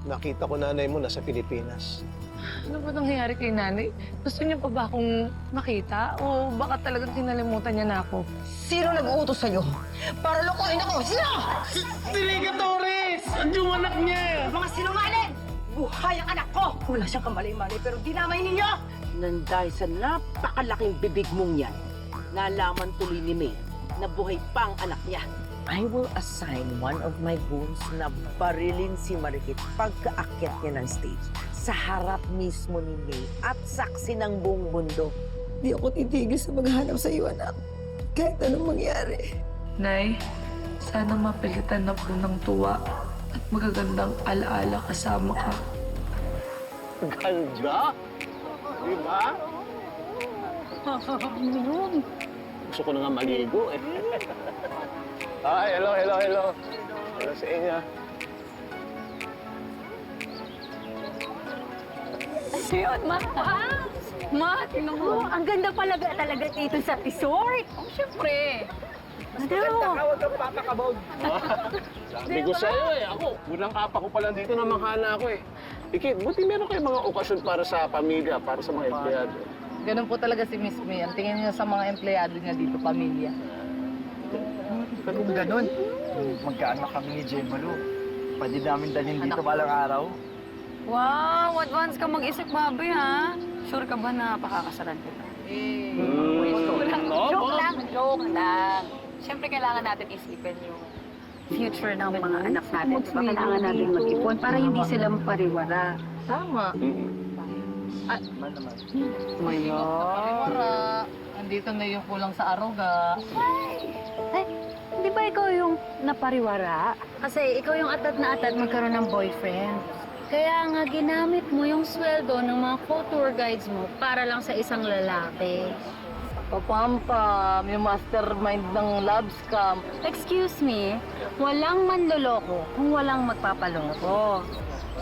nakita ko nanay mo nasa Pilipinas. Ano ba nangyayari kay nanay? Gusto niyo pa ba akong makita? O baka talagang kinalimutan niya na ako? Sino nag-uutos sa'yo? Para lokohin ako! Sino? Si Rica Torres! Ang yung anak niya! Mga sinungaling! Buhay ang anak ko! Wala siyang kamalay-malay pero dinamay ninyo! Nandahil sa napakalaking bibig mong yan, nalaman tuloy ni May na buhay pa ang anak niya. I will assign one of my goons na barilin si Marikit pagkaakyat niya ng stage sa harap mismo ni May at saksi ng buong mundo. Di ako titigil sa maghanap sa iyo, anak. Kahit anong mangyari. Nay, sana mapilitan na po ng tuwa at magagandang alaala kasama ka. Ganda! Di ba? Gusto ko na nga maligo eh. Ay, hello. Hello sa inyo. Ayun, Ma, tingnan mo. Ang ganda talaga dito sa resort. Oh, syempre. Huwag kang papakabog. Sabi ko sa'yo eh, ako, unang apa ko pa lang dito na makana ako eh. Ikit, buti meron kayong mga okasyon para sa pamilya, para sa mga empleyado. Ganun po talaga si Miss May. Ang tingin niya sa mga empleyado niya dito, pamilya. Kung ganun, magkaanak kami ni Jemalo. Pwede namin dalhin dito balang araw. Wow, advance ka mag-isip, Bobby, ha? Sure ka ba na pakakasalan kita? Joke lang. Siyempre, kailangan natin isipin yung future ng mga anak natin. Diba? Kailangan natin mag-ipon para hindi sila mapariwara. Tama. Para andito na yung kulang sa aruga. Ay, di ba ikaw yung napariwara? Kasi ikaw yung atad na atad magkaroon ng boyfriend. Kaya nga ginamit mo yung sweldo ng mga co-tour guides mo para lang sa isang lalaki. Papampam, yung mastermind ng love scam. Excuse me, walang manloloko kung walang magpapaloko.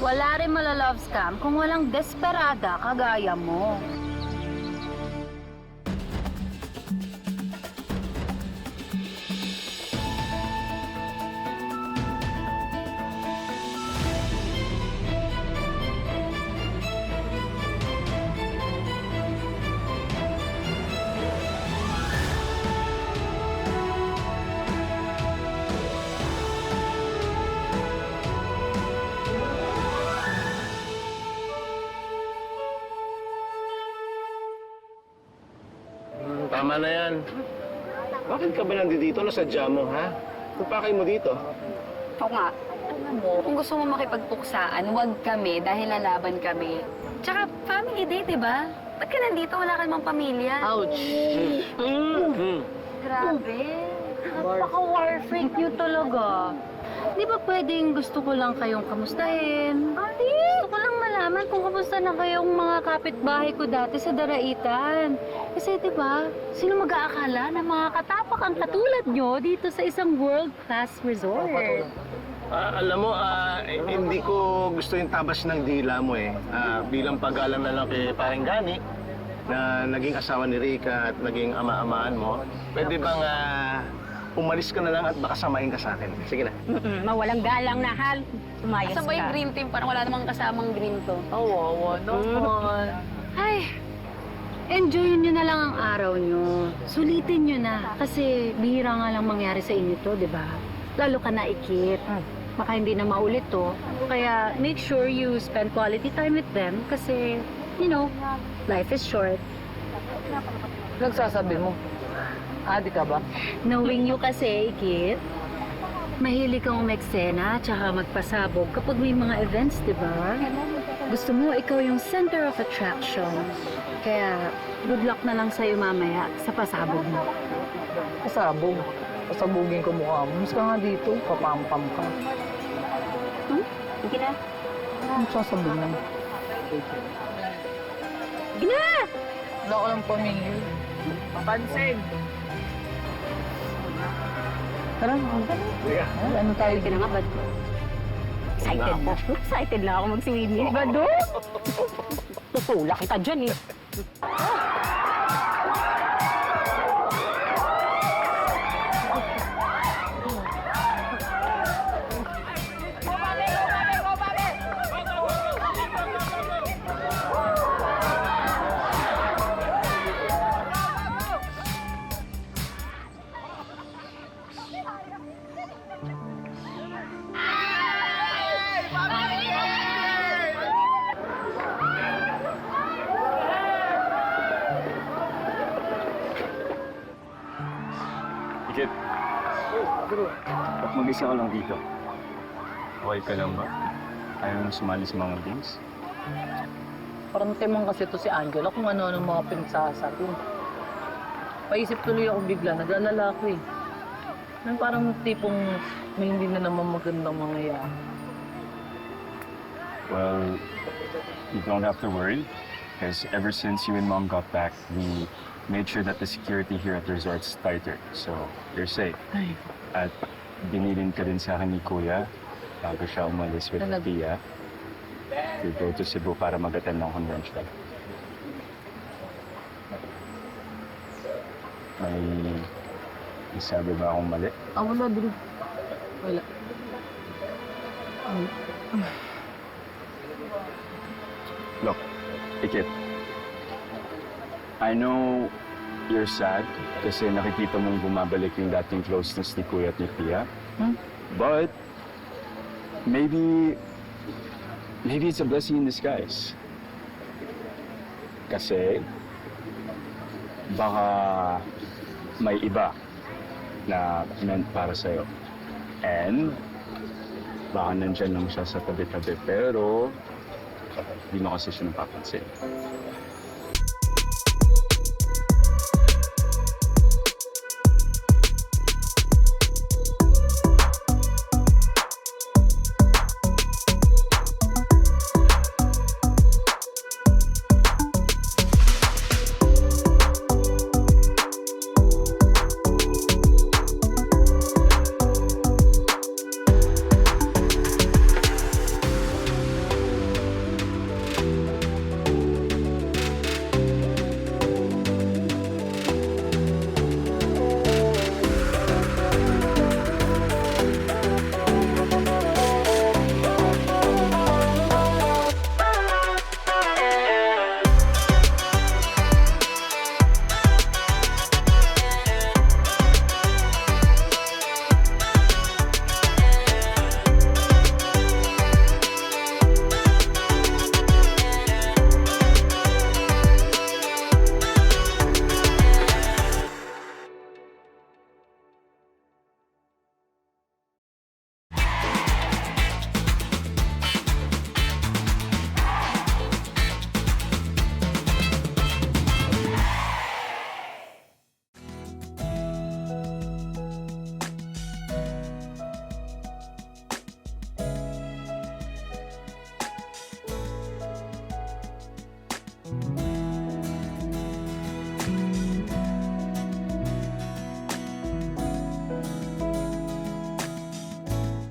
Wala rin mala-love scam kung walang desperada kagaya mo. Tama na yan. Bakit ka ba nandito? Nasadya mo, ha? Kupakay mo dito. Oo nga. Alam mo, kung gusto mo makipagpuksaan, huwag kami dahil lalaban kami. Tsaka family day, di ba? Ba't ka nandito? Wala ka namang pamilya. Ouch! Grabe. Napaka-war freak niyo talaga. Di ba pwedeng gusto ko lang kayong kamustahin? Gusto ko lang malaman kung kamusta na kayong mga kapitbahay ko dati sa Daraitan. Kasi di ba, sino mag-aakala na mga katapak ang katulad nyo dito sa isang world-class resort? Alam mo, hindi ko gusto yung tabas ng dila mo eh. Bilang pag-alam na lang kay Pareng Gani, na naging asawa ni Rica at naging ama-amaan mo, pwede bang umalis ka na lang at baka samahin ka sa akin? Sige na. Mawalang galang na, Hal. Umayos ka. Asa ba yung green team? Parang wala namang kasamang green to. Awawa naman. Ay, enjoyin nyo na lang ang araw nyo. Sulitin nyo na. Kasi bihira nga lang mangyari sa inyo to, di ba? Lalo ka na ikit. Baka hindi na maulit to. Kaya make sure you spend quality time with them kasi, you know, life is short. Nagsasabi mo, adi ka ba? Knowing you kasi, ikit, mahilig kang umeksena tsaka magpasabog kapag may mga events, di ba? Gusto mo, ikaw yung center of attraction. Kaya, good luck na lang sa'yo mamaya sa pasabog mo. Pasabog. Pasabugin ko mukha mo. Mas ka nga dito, papampam ka. Sige na. Nagsasabi mo. Sige na! Wala ko lang pamilya. Papansin. Tara, ano tayo? Sige na nga, ba't? Excited na. Excited na ako mag-swimming. Bado? Tutulak kita dyan eh. bro. Ba't mag-isa ka lang dito? Okay ka lang ba? Ayaw mo sumali sa mga games? Parang timang kasi to si Angela kung ano-ano mga pinagsasabi. Paisip tuloy ako bigla, nag-alala ako eh. Nang parang tipong may hindi na naman magandang mangyayari. Well, you don't have to worry. Because ever since you and Mom got back, we made sure that the security here at the resort's tighter. So, you're safe. Ay, At binilin ka din sa akin ni Kuya bago siya umalis with Talaga? Tia to go to Cebu para mag-attend ng convention. May sabi ba akong mali? wala bro. Wala. Look, Ikit. I know you're sad kasi nakikita mong bumabalik yung dating closeness ni Kuya at ni Tia. But maybe it's a blessing in disguise. Kasi baka may iba na meant para sa'yo. And baka nandyan lang siya sa tabi-tabi pero hindi mo kasi siya napapansin.